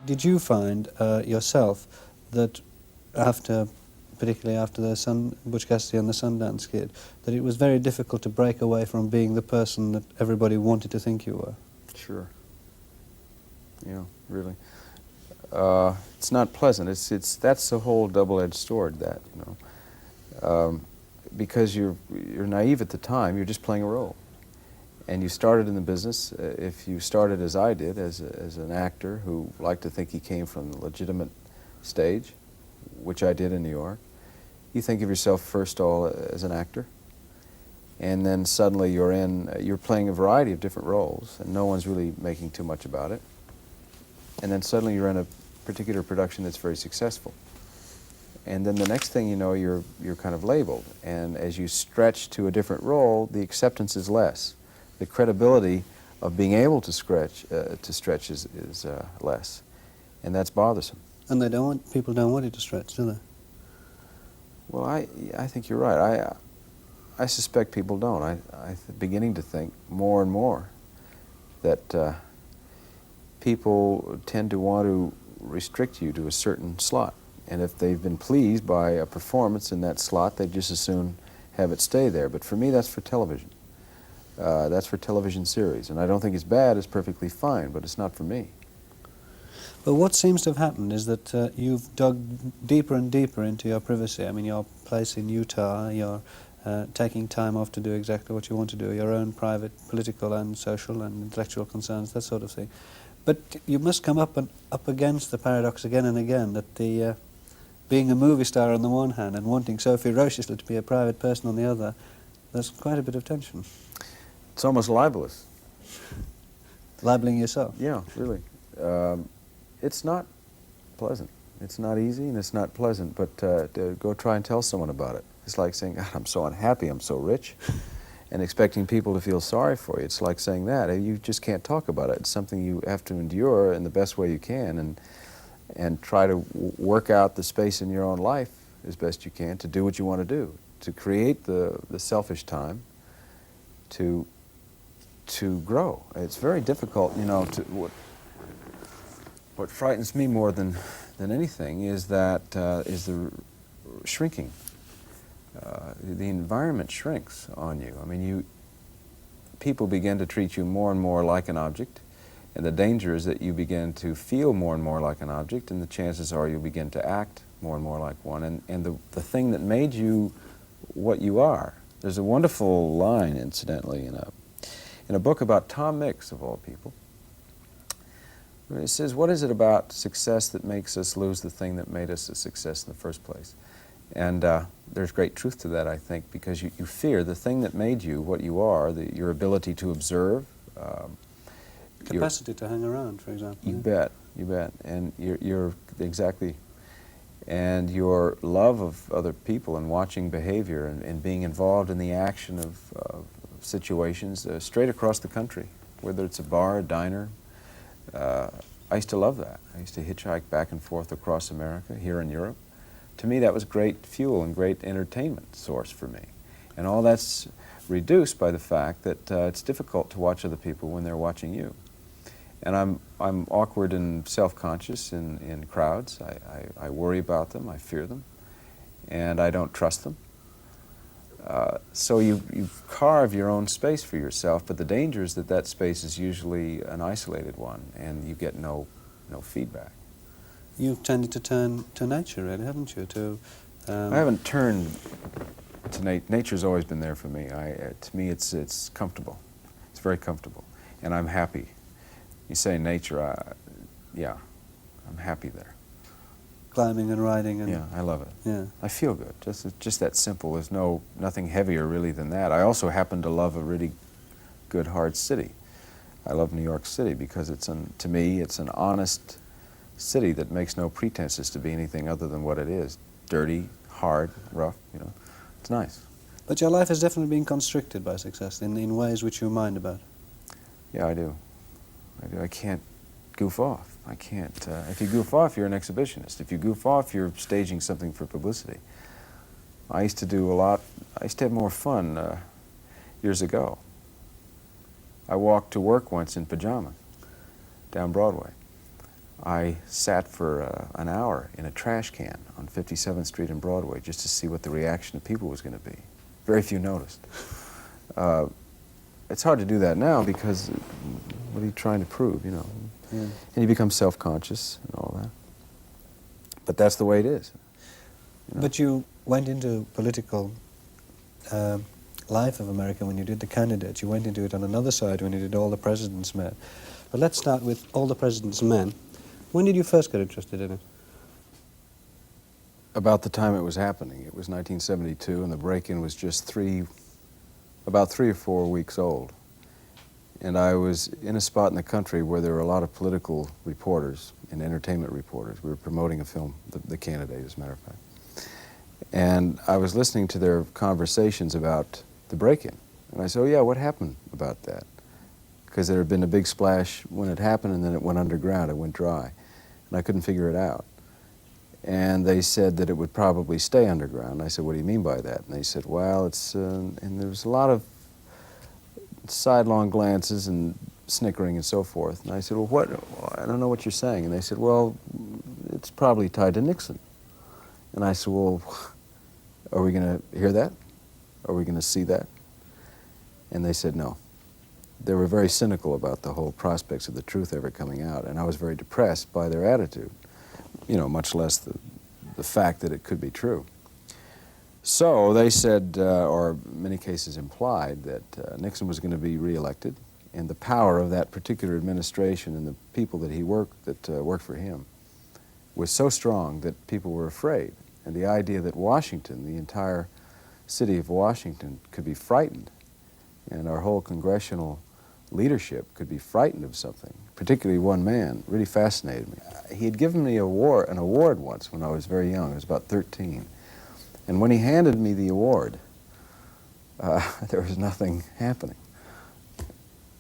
Did you find yourself that particularly after the Butch Cassidy and the Sundance Kid, that it was very difficult to break away from being the person that everybody wanted to think you were? Sure. Yeah, really. It's not pleasant. That's the whole double-edged sword. That because you're naive at the time, you're just playing a role, and you started in the business. If you started as I did, as an actor who liked to think he came from the legitimate stage, which I did in New York, you think of yourself first all as an actor, and then suddenly you're playing a variety of different roles, and no one's really making too much about it. And then suddenly you're in a particular production that's very successful. And then the next thing you know, you're kind of labeled. And as you stretch to a different role, the acceptance is less. The credibility of being able to stretch is less. And that's bothersome. And people don't want you to stretch, do they? Well, I think you're right. I suspect people don't. I'm beginning to think more and more that people tend to want to restrict you to a certain slot. And if they've been pleased by a performance in that slot, they just as soon have it stay there. But for me, that's for television. That's for television series. And I don't think it's bad, it's perfectly fine, but it's not for me. But what seems to have happened is that you've dug deeper and deeper into your privacy. I mean, your place in Utah, you're taking time off to do exactly what you want to do, your own private political and social and intellectual concerns, that sort of thing. But you must come up against the paradox again and again that being a movie star on the one hand and wanting so ferociously to be a private person on the other, there's quite a bit of tension. It's almost libelous. Libeling yourself? Yeah, really. It's not pleasant. It's not easy and it's not pleasant, but to go try and tell someone about it. It's like saying, God, I'm so unhappy, I'm so rich, and expecting people to feel sorry for you. It's like saying that. You just can't talk about it. It's something you have to endure in the best way you can and try to work out the space in your own life as best you can to do what you want to do, to create the selfish time to grow. It's very difficult, what frightens me more than anything is that is the shrinking. The environment shrinks on you. I mean, people begin to treat you more and more like an object, and the danger is that you begin to feel more and more like an object, and the chances are you'll begin to act more and more like one. And the thing that made you what you are. There's a wonderful line, incidentally, in a book about Tom Mix, of all people. It says, what is it about success that makes us lose the thing that made us a success in the first place? And there's great truth to that, I think, because you fear the thing that made you what you are, your ability to observe. Capacity to hang around, for example. You bet. And you're exactly, and your love of other people and watching behavior and being involved in the action of situations straight across the country, whether it's a bar, a diner. I used to love that. I used to hitchhike back and forth across America, here in Europe. To me, that was great fuel and great entertainment source for me. And all that's reduced by the fact that it's difficult to watch other people when they're watching you. And I'm awkward and self-conscious in crowds. I worry about them, I fear them, and I don't trust them. So you carve your own space for yourself, but the danger is that space is usually an isolated one, and you get no feedback. You've tended to turn to nature, really, haven't you? I haven't turned to nature. Nature's always been there for me. To me, it's comfortable. It's very comfortable, and I'm happy. You say nature, yeah, I'm happy there. Climbing and riding and... Yeah, I love it. Yeah. I feel good. Just that simple. There's nothing heavier really than that. I also happen to love a really good, hard city. I love New York City because to me, it's an honest city that makes no pretenses to be anything other than what it is. Dirty, hard, rough, It's nice. But your life has definitely been constricted by success in ways which you mind about. Yeah, I do. I can't goof off. I can't. If you goof off, you're an exhibitionist. If you goof off, you're staging something for publicity. I used to do a lot. I used to have more fun years ago. I walked to work once in pajamas down Broadway. I sat for an hour in a trash can on 57th Street and Broadway just to see what the reaction of people was going to be. Very few noticed. It's hard to do that now because what are you trying to prove, you know? Yeah. And you become self-conscious and all that. But that's the way it is. You know? But you went into political life of America when you did The Candidate. You went into it on another side when you did All the President's Men. But let's start with All the President's Men. When did you first get interested in it? About the time it was happening. It was 1972, and the break-in was just about 3 or 4 weeks old. And I was in a spot in the country where there were a lot of political reporters and entertainment reporters. We were promoting a film, The Candidate, as a matter of fact. And I was listening to their conversations about the break-in. And I said, oh yeah, what happened about that? Because there had been a big splash when it happened, and then it went underground, it went dry. And I couldn't figure it out. And they said that it would probably stay underground. And I said, what do you mean by that? And they said, well, it's, and there was a lot of sidelong glances and snickering and so forth. And I said, well, what, I don't know what you're saying. And they said, well, it's probably tied to Nixon. And I said, well, are we going to hear that? Are we going to see that? And they said no. They were very cynical about the whole prospects of the truth ever coming out, and I was very depressed by their attitude, you know, much less the fact that it could be true. So they said, or in many cases implied, that Nixon was going to be reelected, and the power of that particular administration and the people that he worked for him was so strong that people were afraid. And the idea that Washington, the entire city of Washington, could be frightened, and our whole congressional leadership could be frightened of something, particularly one man, really fascinated me. He had given me an award once when I was very young. I was about 13. And when he handed me the award, there was nothing happening.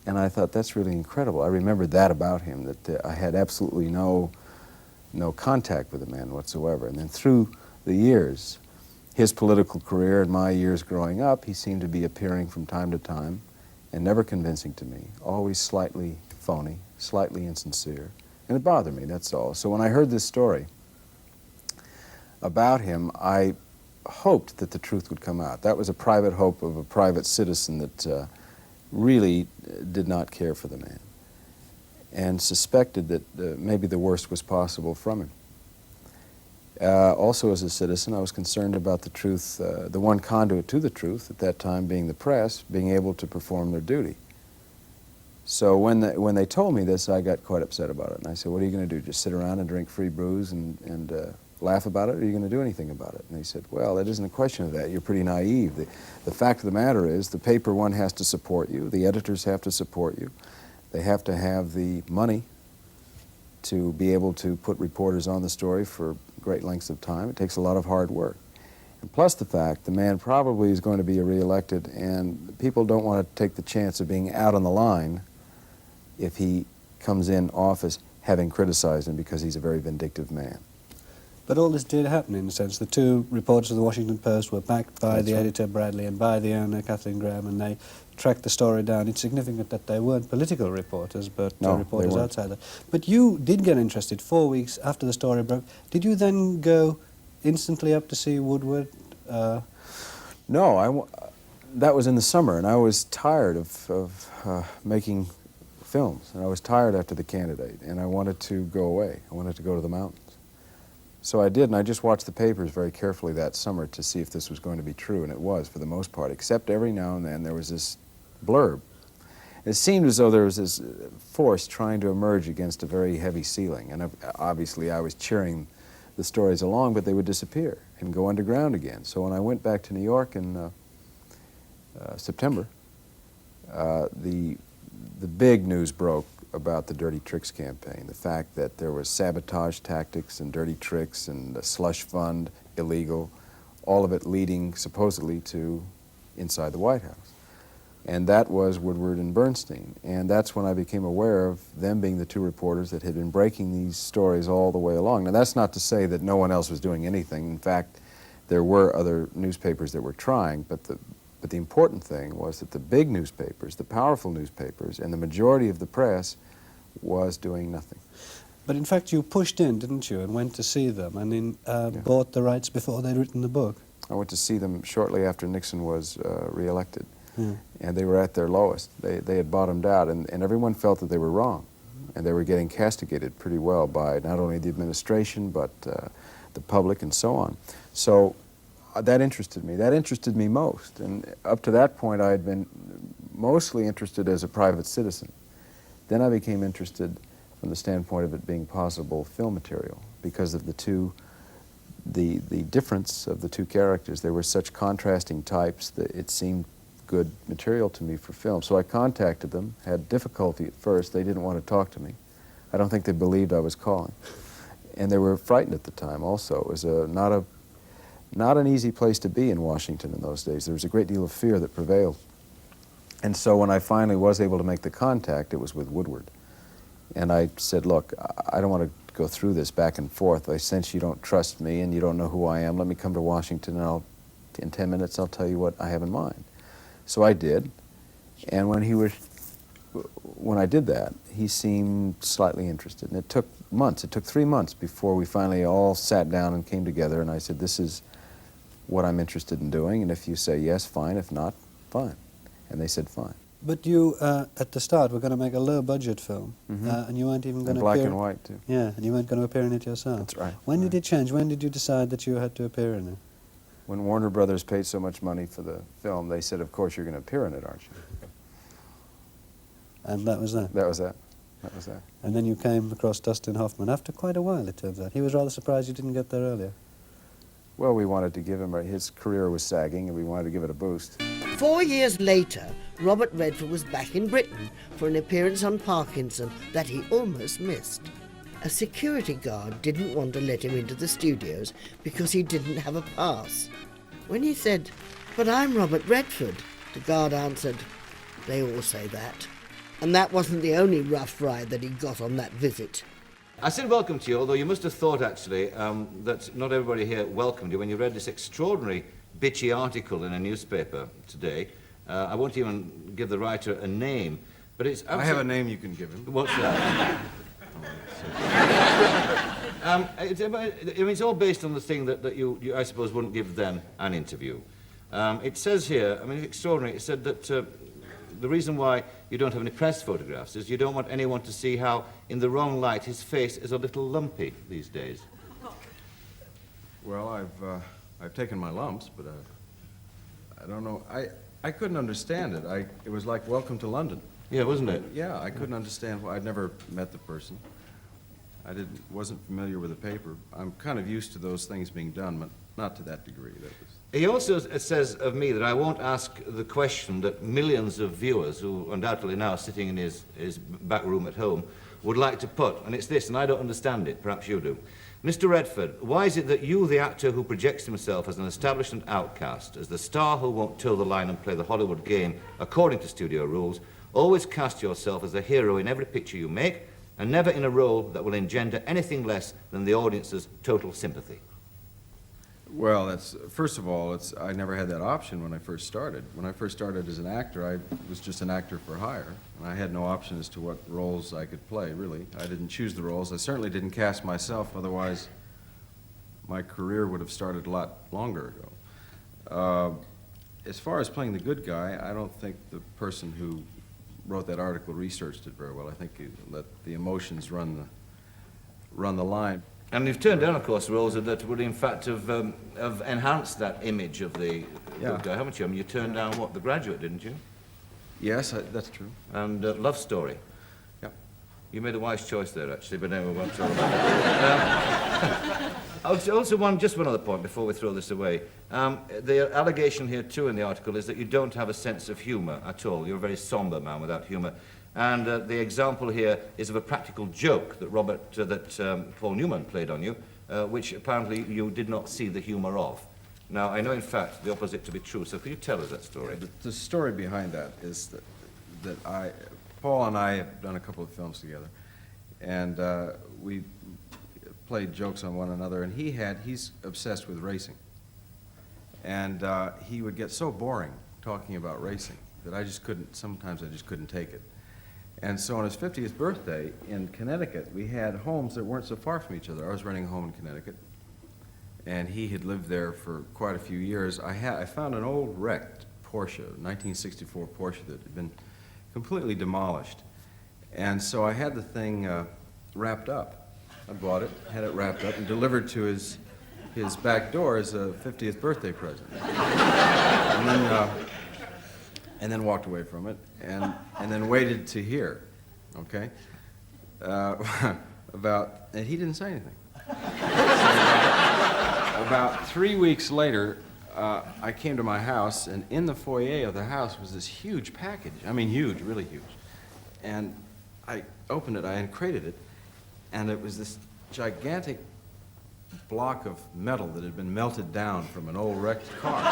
And I thought, that's really incredible. I remembered that about him, that I had absolutely no contact with the man whatsoever. And then through the years, his political career and my years growing up, he seemed to be appearing from time to time and never convincing to me, always slightly phony, slightly insincere. And it bothered me, that's all. So when I heard this story about him, I hoped that the truth would come out. That was a private hope of a private citizen that really did not care for the man and suspected that maybe the worst was possible from him. Also as a citizen, I was concerned about the truth, the one conduit to the truth at that time being the press, being able to perform their duty. So when they told me this, I got quite upset about it. And I said, what are you going to do, just sit around and drink free booze and laugh about it, or are you going to do anything about it? And they said, well, it isn't a question of that. You're pretty naive. The fact of the matter is the paper, one, has to support you. The editors have to support you. They have to have the money to be able to put reporters on the story for great lengths of time. It takes a lot of hard work. And plus the fact the man probably is going to be reelected, and people don't want to take the chance of being out on the line if he comes in office having criticized him because he's a very vindictive man. But all this did happen in a sense. The two reporters of the Washington Post were backed by the editor Bradley and by the owner Kathleen Graham, and they tracked the story down. It's significant that they weren't political reporters, but reporters outside that. But you did get interested 4 weeks after the story broke. Did you then go instantly up to see Woodward? No, that was in the summer, and I was tired of making films, and I was tired after The Candidate, and I wanted to go away. I wanted to go to the mountains. So I did, and I just watched the papers very carefully that summer to see if this was going to be true, and it was for the most part, except every now and then there was this blurb. It seemed as though there was this force trying to emerge against a very heavy ceiling, and obviously I was cheering the stories along, but they would disappear and go underground again. So when I went back to New York in September, the big news broke about the Dirty Tricks campaign, the fact that there was sabotage tactics and dirty tricks and a slush fund, illegal, all of it leading supposedly to inside the White House. And that was Woodward and Bernstein. And that's when I became aware of them being the two reporters that had been breaking these stories all the way along. Now that's not to say that no one else was doing anything. In fact, there were other newspapers that were trying, but the important thing was that the big newspapers, the powerful newspapers, and the majority of the press was doing nothing. But in fact, you pushed in, didn't you, and went to see them, and bought the rights before they'd written the book. I went to see them shortly after Nixon was reelected, Yeah. and they were at their lowest. They had bottomed out, and everyone felt that they were wrong, and they were getting castigated pretty well by not only the administration, but the public and so on. So that interested me. That interested me most, and up to that point I had been mostly interested as a private citizen. Then I became interested from the standpoint of it being possible film material because of the difference of the two characters. They were such contrasting types that it seemed good material to me for film. So I contacted them, had difficulty at first. They didn't want to talk to me. I don't think they believed I was calling. And they were frightened at the time also. It was not an easy place to be in Washington in those days. There was a great deal of fear that prevailed. And so when I finally was able to make the contact, it was with Woodward. And I said, look, I don't want to go through this back and forth. I sense you don't trust me and you don't know who I am. Let me come to Washington and in 10 minutes I'll tell you what I have in mind. So I did. And when I did that, he seemed slightly interested. And it took months. It took 3 months before we finally all sat down and came together. And I said, this is what I'm interested in doing. And if you say yes, fine. If not, fine. And they said fine. But you, at the start, were going to make a low-budget film, and you weren't even going to black appear... and white, too. Yeah, and you weren't going to appear in it yourself. That's right. When did it change? When did you decide that you had to appear in it? When Warner Brothers paid so much money for the film, they said, of course you're going to appear in it, aren't you? And that was that? That was that. That was that. And then you came across Dustin Hoffman after quite a while, it turns out. He was rather surprised you didn't get there earlier. Well, we wanted to give him, his career was sagging, and we wanted to give it a boost. 4 years later, Robert Redford was back in Britain for an appearance on Parkinson that he almost missed. A security guard didn't want to let him into the studios because he didn't have a pass. When he said, "But I'm Robert Redford," the guard answered, "They all say that." And that wasn't the only rough ride that he got on that visit. I said welcome to you, although you must have thought, actually, that not everybody here welcomed you when you read this extraordinary bitchy article in a newspaper today. I won't even give the writer a name, but it's... I have a name you can give him. What's that? It's all based on the thing that you, I suppose, wouldn't give them an interview. It says here, I mean, it's extraordinary, it said that the reason why you don't have any press photographs is you don't want anyone to see how, in the wrong light, his face is a little lumpy these days. Well, I've taken my lumps, but I don't know. I couldn't understand it. It was like Welcome to London. Yeah, wasn't it? Yeah, I couldn't understand. I'd never met the person. I wasn't familiar with the paper. I'm kind of used to those things being done, but not to that degree. He also says of me that I won't ask the question that millions of viewers, who undoubtedly now sitting in his back room at home, would like to put, and it's this, and I don't understand it, perhaps you do. Mr. Redford, why is it that you, the actor who projects himself as an established and outcast, as the star who won't toe the line and play the Hollywood game according to studio rules, always cast yourself as a hero in every picture you make, and never in a role that will engender anything less than the audience's total sympathy? Well, first of all, I never had that option when I first started. When I first started as an actor, I was just an actor for hire, and I had no option as to what roles I could play, really. I didn't choose the roles. I certainly didn't cast myself, otherwise my career would have started a lot longer ago. As far as playing the good guy, I don't think the person who wrote that article researched it very well. I think he let the emotions run the line. And you've turned down, of course, roles that would, in fact, have enhanced that image of the good guy, haven't you? I mean, you turned down, what, The Graduate, didn't you? Yes, that's true. And Love Story. Yep. You made a wise choice there, actually, but anyway, we won't talk about that. Also, just one other point before we throw this away. The allegation here, too, in the article is that you don't have a sense of humour at all. You're a very sombre man without humour. And the example here is of a practical joke that Paul Newman played on you, which apparently you did not see the humour of. Now, I know, in fact, the opposite to be true, so could you tell us that story? Yeah, the story behind that is that Paul and I have done a couple of films together, and we played jokes on one another, and he's obsessed with racing. And he would get so boring talking about racing that sometimes I just couldn't take it. And so on his 50th birthday in Connecticut, we had homes that weren't so far from each other. I was renting a home in Connecticut, and he had lived there for quite a few years. I found an old wrecked Porsche, 1964 Porsche that had been completely demolished. And so I had the thing wrapped up. I bought it, had it wrapped up, and delivered to his back door as a 50th birthday present. And then walked away from it, and then waited to hear, okay, and he didn't say anything. About 3 weeks later, I came to my house, and in the foyer of the house was this huge package. I mean, huge, really huge. And I opened it, I uncrated it, and it was this gigantic block of metal that had been melted down from an old wrecked car.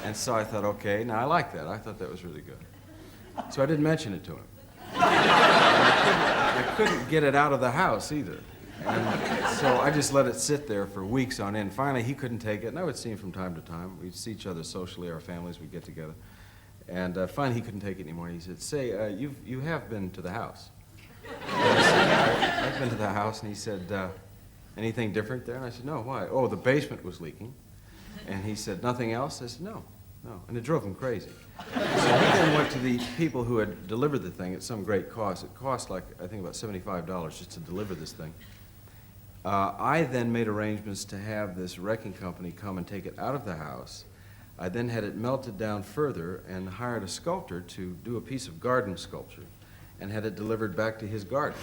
And so I thought, okay, now I like that. I thought that was really good. So I didn't mention it to him. I couldn't get it out of the house either. And so I just let it sit there for weeks on end. Finally, he couldn't take it, and I would see him from time to time. We'd see each other socially, our families would get together. And finally, he couldn't take it anymore. He said, say, you have been to the house. And I said, I've been to the house, and he said, anything different there? And I said, no, why? Oh, the basement was leaking. And he said, nothing else? I said, no. And it drove him crazy. So he then went to the people who had delivered the thing at some great cost. It cost, like, I think about $75 just to deliver this thing. I then made arrangements to have this wrecking company come and take it out of the house. I then had it melted down further and hired a sculptor to do a piece of garden sculpture and had it delivered back to his garden.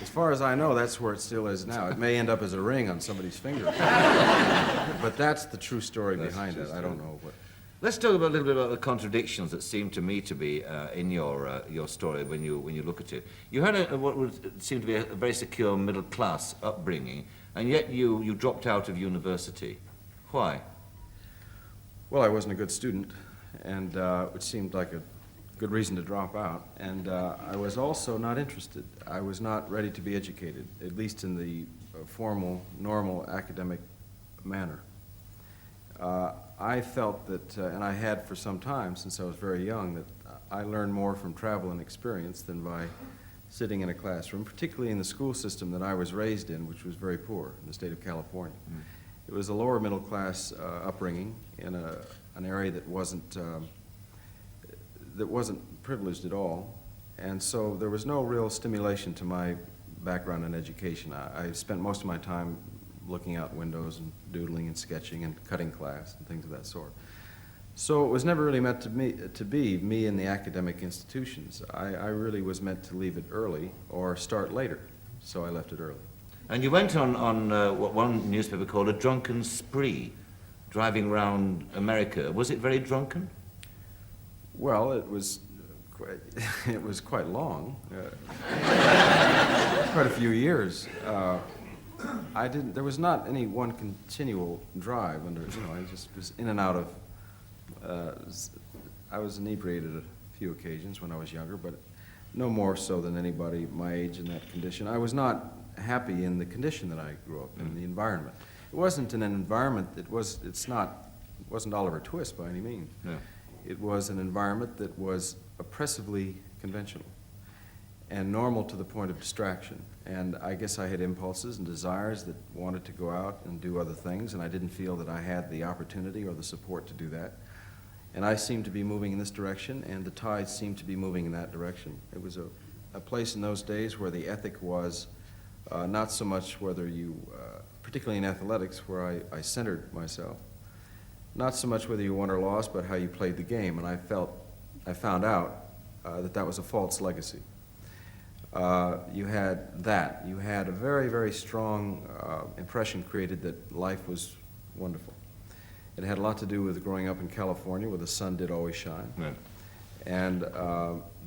As far as I know, that's where it still is now. It may end up as a ring on somebody's finger. But that's the true story behind it. I don't know what. Let's talk about a little bit about the contradictions that seem to me to be in your story when you look at it. You had what would seem to be a very secure middle-class upbringing, and yet you dropped out of university. Why? Well, I wasn't a good student, and it seemed like a good reason to drop out. And I was also not interested. I was not ready to be educated, at least in the formal, normal academic manner. I felt that, and I had for some time since I was very young, that I learned more from travel and experience than by sitting in a classroom, particularly in the school system that I was raised in, which was very poor in the state of California. Mm. It was a lower middle class upbringing in an area that wasn't privileged at all, and so there was no real stimulation to my background in education. I spent most of my time looking out windows and doodling and sketching and cutting class and things of that sort. So it was never really meant to be me in the academic institutions. I really was meant to leave it early or start later, so I left it early. And you went on what one newspaper called a drunken spree, driving around America. Was it very drunken? Well, it was quite long, quite a few years. There was not any one continual drive under, I just was in and out of, I was inebriated a few occasions when I was younger, but no more so than anybody my age in that condition. I was not happy in the condition that I grew up in, the environment. It wasn't an environment that it wasn't Oliver Twist by any means. No. It was an environment that was oppressively conventional and normal to the point of distraction. And I guess I had impulses and desires that wanted to go out and do other things, and I didn't feel that I had the opportunity or the support to do that. And I seemed to be moving in this direction, and the tide seemed to be moving in that direction. It was a place in those days where the ethic was not so much whether you, particularly in athletics, where I centered myself, not so much whether you won or lost, but how you played the game. And I found out that was a false legacy. You had that. You had a very, very strong impression created that life was wonderful. It had a lot to do with growing up in California, where the sun did always shine. Yeah. And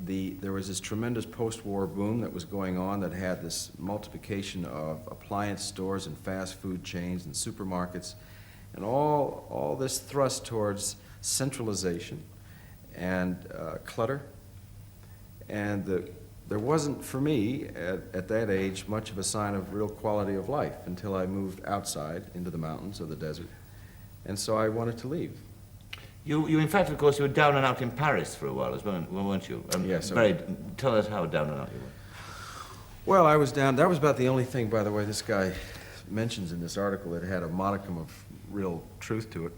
there was this tremendous post-war boom that was going on that had this multiplication of appliance stores and fast food chains and supermarkets, and all this thrust towards centralization and clutter. And there wasn't, for me, at that age, much of a sign of real quality of life until I moved outside into the mountains or the desert. And so I wanted to leave. You in fact, of course, you were down and out in Paris for a while as well, weren't you? Yes. Tell us how down and out you were. Well, I was down. That was about the only thing, by the way, this guy mentions in this article that had a modicum of real truth to it.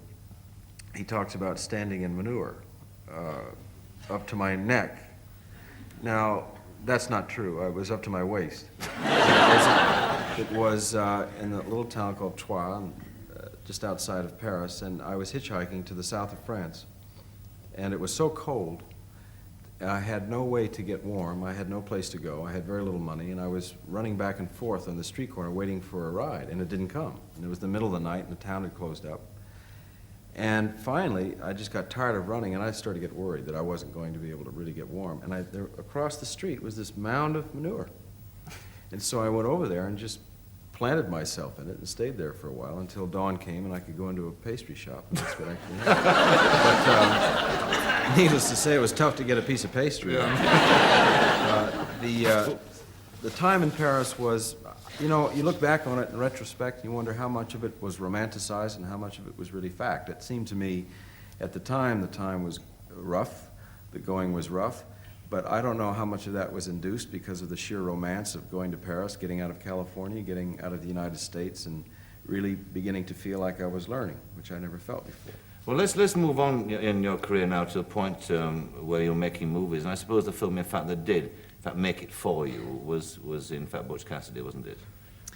He talks about standing in manure up to my neck. Now, that's not true. I was up to my waist. It was in a little town called Troyes, just outside of Paris, and I was hitchhiking to the south of France. And it was so cold, I had no way to get warm. I had no place to go. I had very little money, and I was running back and forth on the street corner waiting for a ride, and it didn't come. And it was the middle of the night, and the town had closed up. And finally, I just got tired of running, and I started to get worried that I wasn't going to be able to really get warm. And there, across the street was this mound of manure. And so I went over there and just planted myself in it and stayed there for a while until dawn came and I could go into a pastry shop. And that's what actually happened. But needless to say, it was tough to get a piece of pastry. The time in Paris was, you know, you look back on it in retrospect and you wonder how much of it was romanticized and how much of it was really fact. It seemed to me at the time was rough, the going was rough. But I don't know how much of that was induced because of the sheer romance of going to Paris, getting out of California, getting out of the United States, and really beginning to feel like I was learning, which I never felt before. Well, let's move on in your career now to the point where you're making movies. And I suppose the film, in fact, that did, in fact, make it for you was in fact, Butch Cassidy, wasn't it?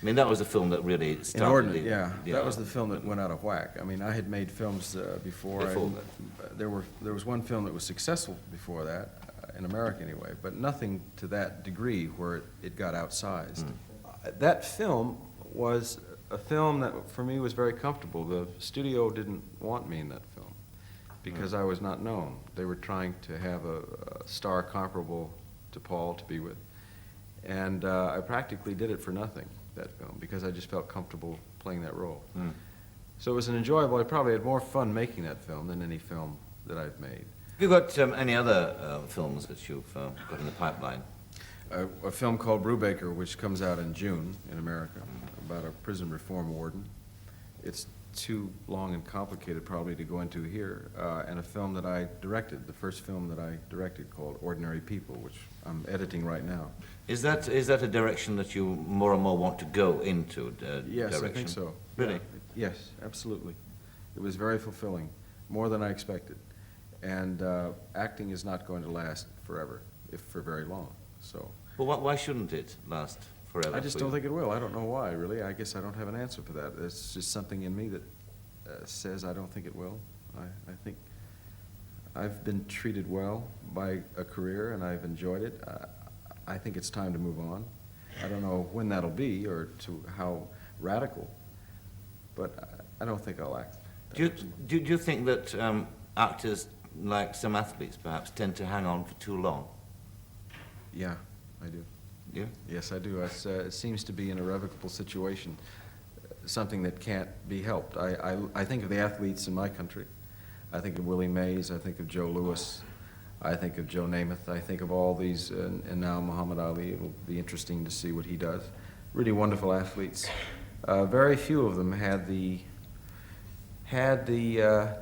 I mean, that was the film that really started. Inordinate, yeah. That was the film that went out of whack. I mean, I had made films before. There was one film that was successful before that. In America anyway, but nothing to that degree where it got outsized. That film was a film that for me was very comfortable. The studio didn't want me in that film because I was not known. They were trying to have a star comparable to Paul to be with. And I practically did it for nothing, that film, because I just felt comfortable playing that role. So it was an enjoyable, I probably had more fun making that film than any film that I've made. Have you got any other films that you've got in the pipeline? A film called Brubaker, which comes out in June in America, about a prison reform warden. It's too long and complicated probably to go into here. And a film that I directed, the first film that I directed called Ordinary People, which I'm editing right now. Is that a direction that you more and more want to go into? Yes, direction? I think so. Really? Yes, absolutely. It was very fulfilling, more than I expected. And acting is not going to last forever, if for very long. So. Well, why shouldn't it last forever? I just don't think it will. I don't know why, really. I guess I don't have an answer for that. It's just something in me that says I don't think it will. I think I've been treated well by a career, and I've enjoyed it. I think it's time to move on. I don't know when that'll be or to how radical, but I don't think I'll act. Do you think that actors, like some athletes perhaps, tend to hang on for too long? Yeah, I do. Yeah? Yes, I do. It seems to be an irrevocable situation, something that can't be helped. I think of the athletes in my country. I think of Willie Mays. I think of Joe Louis. I think of Joe Namath. I think of all these, and now Muhammad Ali. It will be interesting to see what he does. Really wonderful athletes. Very few of them had the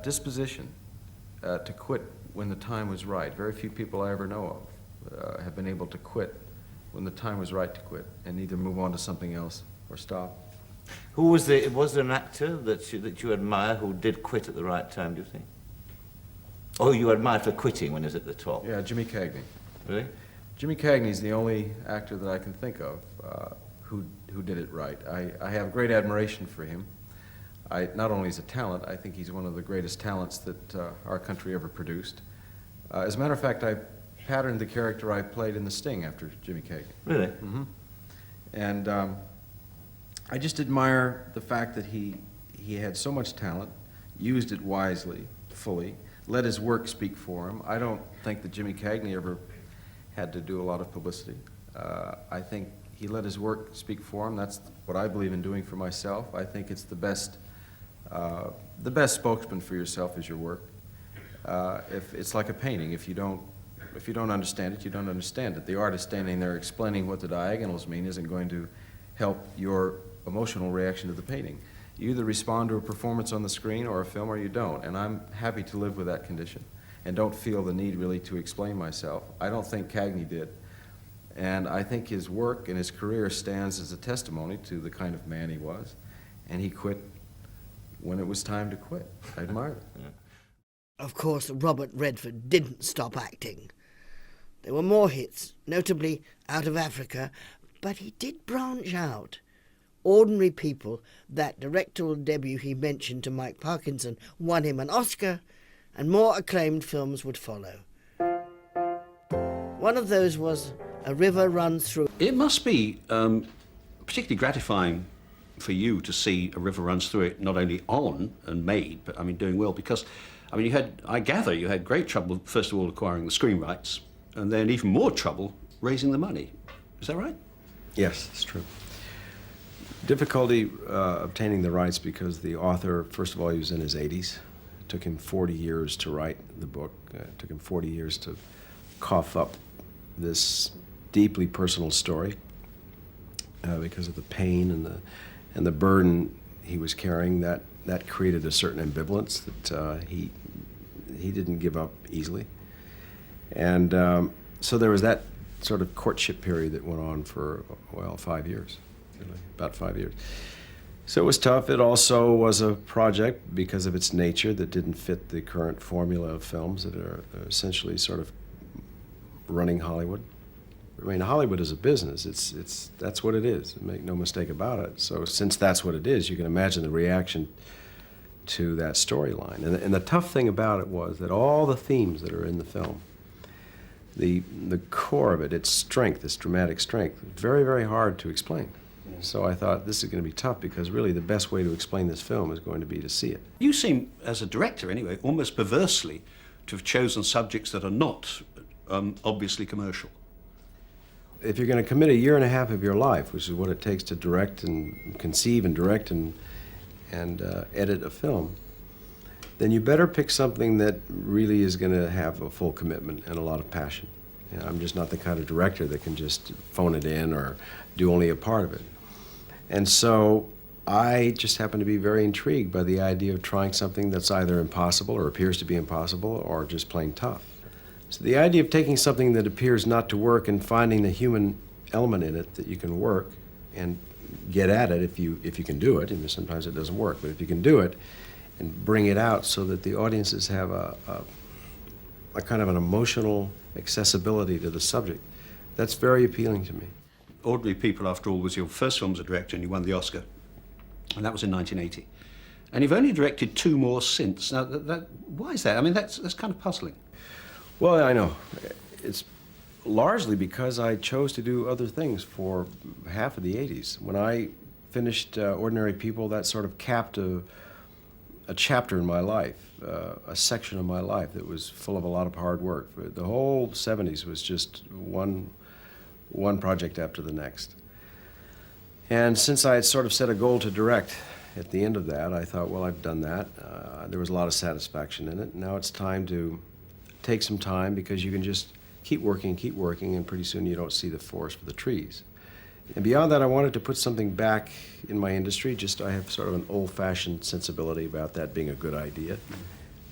disposition to quit when the time was right. Very few people I ever know of have been able to quit when the time was right to quit and either move on to something else or stop. Was there an actor that you admire who did quit at the right time, do you think? Or you admire for quitting when he was at the top? Yeah, Jimmy Cagney. Really? Jimmy Cagney's the only actor that I can think of who did it right. I have great admiration for him. Not only as a talent, I think he's one of the greatest talents that our country ever produced. As a matter of fact, I patterned the character I played in The Sting after Jimmy Cagney. Really? Mm-hmm. And I just admire the fact that he had so much talent, used it wisely, fully, let his work speak for him. I don't think that Jimmy Cagney ever had to do a lot of publicity. I think he let his work speak for him. That's what I believe in doing for myself. I think it's the best spokesman for yourself is your work. If it's like a painting, if you don't understand it, you don't understand it. The artist standing there explaining what the diagonals mean isn't going to help your emotional reaction to the painting. You either respond to a performance on the screen or a film or you don't, and I'm happy to live with that condition and don't feel the need really to explain myself. I don't think Cagney did, and I think his work and his career stands as a testimony to the kind of man he was, and he quit when it was time to quit. I admire it. Yeah. Of course, Robert Redford didn't stop acting. There were more hits, notably Out of Africa, but he did branch out. Ordinary People, that directorial debut he mentioned to Mike Parkinson, won him an Oscar, and more acclaimed films would follow. One of those was A River Runs Through. It must be particularly gratifying for you to see A River Runs Through It not only on and made, but I mean doing well, because I mean I gather you had great trouble, first of all, acquiring the screen rights, and then even more trouble raising the money. Is that right? Yes, it's true. Difficulty obtaining the rights because the author, first of all, he was in his 80s. It took him 40 years to write the book. It took him 40 years to cough up this deeply personal story because of the pain and the burden he was carrying. That created a certain ambivalence that he didn't give up easily. And so there was that sort of courtship period that went on for, well, 5 years. About 5 years. So it was tough. It also was a project, because of its nature, that didn't fit the current formula of films that are essentially sort of running Hollywood. I mean, Hollywood is a business. That's what it is. Make no mistake about it. So since that's what it is, you can imagine the reaction to that storyline. And the tough thing about it was that all the themes that are in the film, the core of it, its strength, its dramatic strength, very, very hard to explain. So I thought this is going to be tough, because really the best way to explain this film is going to be to see it. You seem, as a director anyway, almost perversely to have chosen subjects that are not obviously commercial. If you're going to commit a year and a half of your life, which is what it takes to direct and conceive and direct and edit a film, then you better pick something that really is going to have a full commitment and a lot of passion. You know, I'm just not the kind of director that can just phone it in or do only a part of it. And so I just happen to be very intrigued by the idea of trying something that's either impossible or appears to be impossible or just plain tough. So the idea of taking something that appears not to work and finding the human element in it that you can work and get at it if you can do it. And sometimes it doesn't work, but if you can do it and bring it out so that the audiences have a kind of an emotional accessibility to the subject, that's very appealing to me. Ordinary People, after all, was your first film as a director, and you won the Oscar, and that was in 1980. And you've only directed 2 more since. Now, why is that? I mean, that's kind of puzzling. Well, I know. It's largely because I chose to do other things for half of the 80s. When I finished Ordinary People, that sort of capped a chapter in my life, a section of my life that was full of a lot of hard work. The whole 70s was just one project after the next. And since I had sort of set a goal to direct at the end of that, I thought, well, I've done that. There was a lot of satisfaction in it. Now it's time to take some time, because you can just keep working, and pretty soon you don't see the forest for the trees. And beyond that, I wanted to put something back in my industry. I have sort of an old-fashioned sensibility about that being a good idea.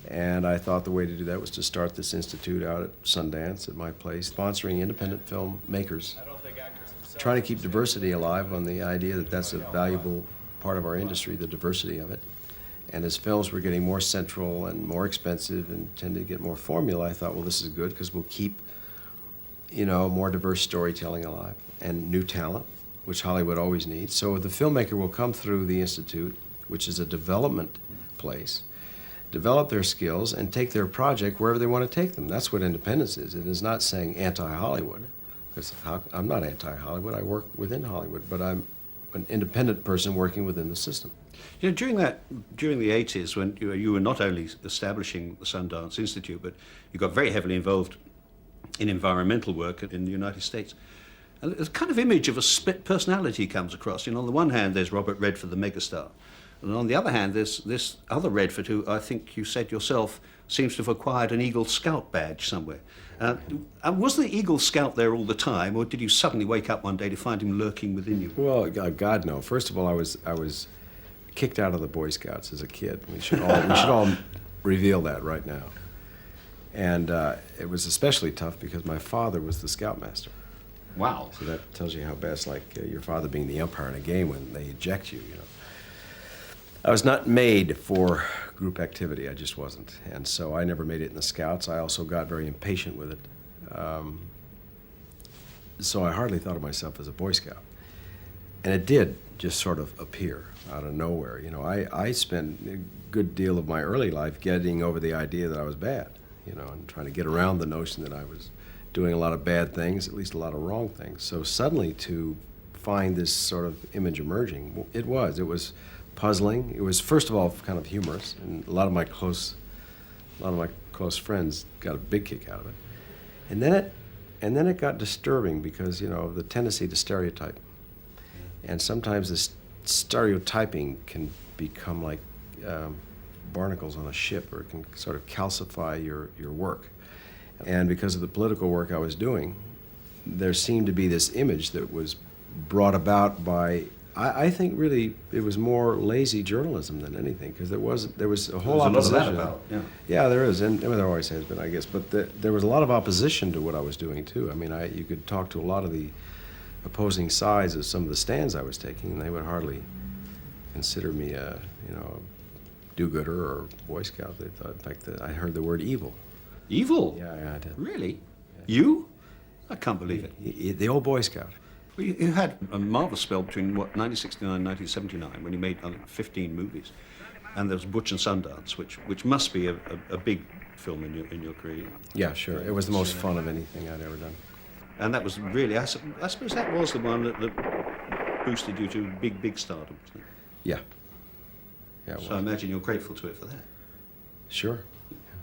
And I thought the way to do that was to start this institute out at Sundance, at my place, sponsoring independent filmmakers, trying to keep diversity alive on the idea that that's a valuable part of our industry, the diversity of it. And as films were getting more central and more expensive and tend to get more formula, I thought, well, this is good, because we'll keep, more diverse storytelling alive and new talent, which Hollywood always needs. So the filmmaker will come through the Institute, which is a development place, develop their skills, and take their project wherever they want to take them. That's what independence is. It is not saying anti-Hollywood, because I'm not anti-Hollywood. I work within Hollywood, but I'm an independent person working within the system. You know, during the 80s, when you were not only establishing the Sundance Institute, but you got very heavily involved in environmental work in the United States. And a kind of image of a split personality comes across. On the one hand, there's Robert Redford, the megastar. And on the other hand, there's this other Redford who, I think you said yourself, seems to have acquired an Eagle Scout badge somewhere. Was the Eagle Scout there all the time, or did you suddenly wake up one day to find him lurking within you? Well, God, no. First of all, I was kicked out of the Boy Scouts as a kid. We should all reveal that right now. And it was especially tough because my father was the scoutmaster. Wow. So that tells you how bad it's like your father being the umpire in a game when they eject you, you know. I was not made for group activity. I just wasn't. And so I never made it in the Scouts. I also got very impatient with it. So I hardly thought of myself as a Boy Scout. And it did just sort of appear out of nowhere. You know, I spent a good deal of my early life getting over the idea that I was bad, you know, and trying to get around the notion that I was doing a lot of bad things, at least a lot of wrong things. So suddenly to find this sort of image emerging, it was puzzling. It was, first of all, kind of humorous, and a lot of my close friends got a big kick out of it. And then it got disturbing because, you know, the tendency to stereotype. And sometimes this stereotyping can become like barnacles on a ship, or it can sort of calcify your work. And because of the political work I was doing, there seemed to be this image that was brought about by, I think really it was more lazy journalism than anything, because there was a whole There's a lot opposition. of that about, yeah. Yeah, there is, and there always has been, I guess. But there was a lot of opposition to what I was doing too. I mean, you could talk to a lot of the opposing sides of some of the stands I was taking, and they would hardly consider me a, you know, do-gooder or Boy Scout. They thought, in fact, that I heard the word evil. Evil? Yeah, I did. Really? You? I can't believe it. The old Boy Scout. Well, you had a marvelous spell between, 1969 and 1979, when you made, I think, 15 movies. And there was Butch and Sundance, which must be a big film in your career. Yeah, sure. It was the most fun of anything I'd ever done. And that was really, I suppose that was the one that boosted you to big stardom, wasn't it? Yeah. Yeah, it So I was. imagine you're grateful to it for that. Sure.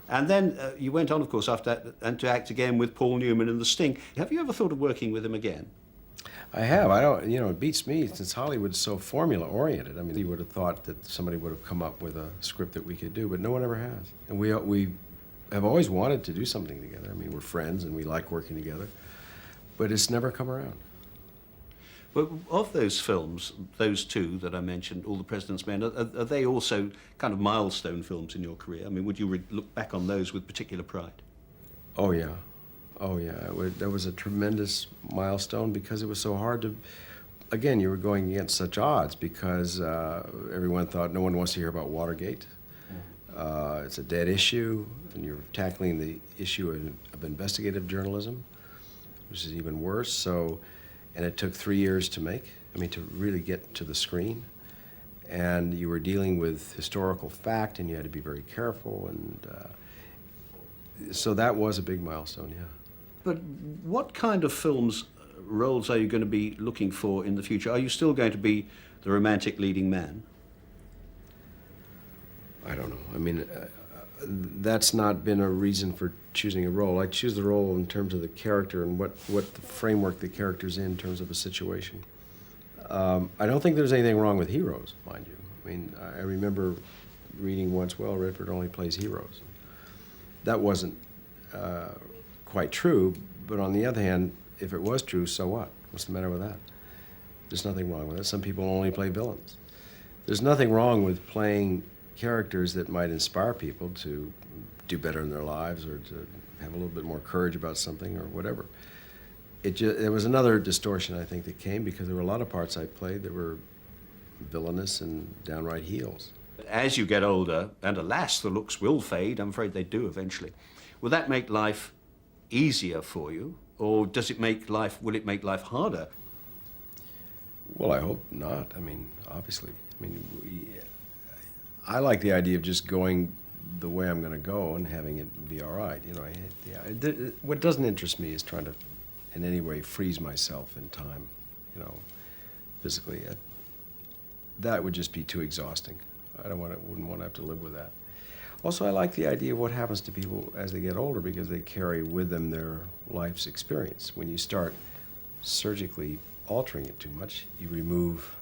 And then you went on, of course, after that, and to act again with Paul Newman in The Sting. Have you ever thought of working with him again? I have. I don't, you know, it beats me since Hollywood's so formula-oriented. I mean, you would have thought that somebody would have come up with a script that we could do, but no one ever has. And we have always wanted to do something together. I mean, we're friends and we like working together, but it's never come around. But of those films, those two that I mentioned, All the President's Men, are they also kind of milestone films in your career? I mean, would you look back on those with particular pride? Oh, yeah. Oh, yeah. That was a tremendous milestone because it was so hard to... Again, you were going against such odds because everyone thought no one wants to hear about Watergate. It's a dead issue, and you're tackling the issue of investigative journalism, which is even worse. So, and it took 3 years to make, to really get to the screen. And you were dealing with historical fact, and you had to be very careful. And so that was a big milestone, yeah. But what kind of roles are you going to be looking for in the future? Are you still going to be the romantic leading man? I don't know. That's not been a reason for choosing a role. I choose the role in terms of the character and what the framework the character's in terms of a situation. I don't think there's anything wrong with heroes, mind you. I remember reading once, well, Redford only plays heroes. That wasn't quite true, but on the other hand, if it was true, so what? What's the matter with that? There's nothing wrong with it. Some people only play villains. There's nothing wrong with playing characters that might inspire people to do better in their lives or to have a little bit more courage about something or whatever. There was another distortion, I think, that came because there were a lot of parts I played that were villainous and downright heels. As you get older, and alas, the looks will fade, I'm afraid they do eventually, will that make life easier for you, or will it make life harder? Well, I hope not. Obviously. I like the idea of just going the way I'm going to go and having it be all right. What doesn't interest me is trying to, in any way, freeze myself in time, physically. That would just be too exhausting. Wouldn't want to have to live with that. Also, I like the idea of what happens to people as they get older because they carry with them their life's experience. When you start surgically altering it too much, you remove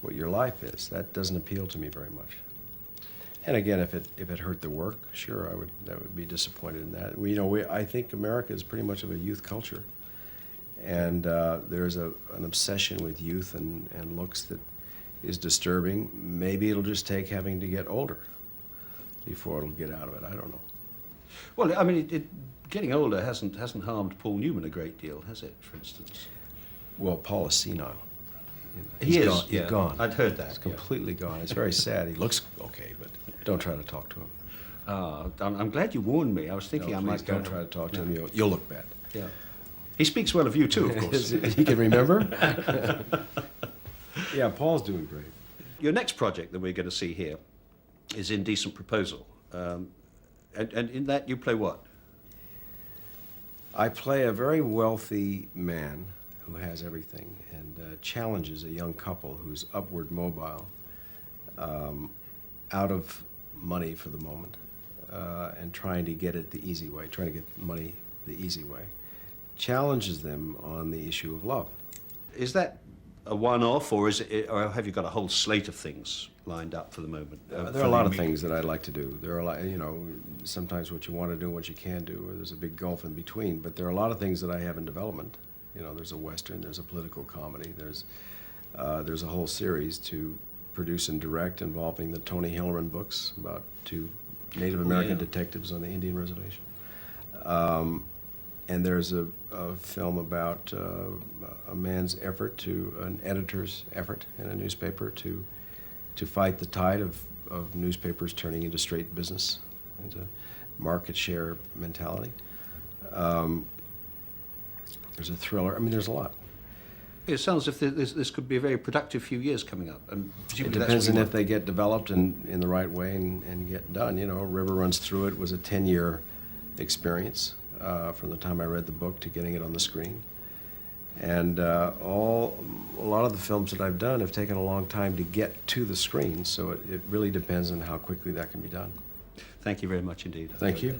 what your life is. That doesn't appeal to me very much. And again, if it hurt the work, sure, I would be disappointed in that. I think America is pretty much of a youth culture, and there's an obsession with youth and looks that is disturbing. Maybe it'll just take having to get older before it'll get out of it. I don't know. Well, I mean, getting older hasn't harmed Paul Newman a great deal, has it, for instance? Well, Paul is senile. He is, Gone. He's yeah. gone. I'd heard that. He's completely gone. It's very sad. He looks okay, but don't try to talk to him. I'm glad you warned me. I was thinking No, I please might go. don't try to talk to him. You'll look bad. Yeah. He speaks well of you too, of course. He can remember? Yeah, Paul's doing great. Your next project that we're going to see here is Indecent Proposal. And in that you play what? I play a very wealthy man who has everything and challenges a young couple who's upward mobile, out of money for the moment, and trying to get it the easy way, trying to get money the easy way, challenges them on the issue of love. Is that a one-off, or or have you got a whole slate of things lined up for the moment? There are a lot of things that I'd like to do. There are a lot, sometimes what you want to do and what you can do, or there's a big gulf in between. But there are a lot of things that I have in development. There's a Western, there's a political comedy, there's a whole series to produce and direct involving the Tony Hillerman books about 2 Native American detectives on the Indian reservation. And there's a film about a man's effort an editor's effort in a newspaper to fight the tide of newspapers turning into straight business, into market share mentality. There's a thriller. I mean, there's a lot. It sounds as if this could be a very productive few years coming up. And It depends on if they get developed in the right way and get done. River Runs Through It was a 10-year experience from the time I read the book to getting it on the screen. And a lot of the films that I've done have taken a long time to get to the screen, so it really depends on how quickly that can be done. Thank you very much indeed. Thank you.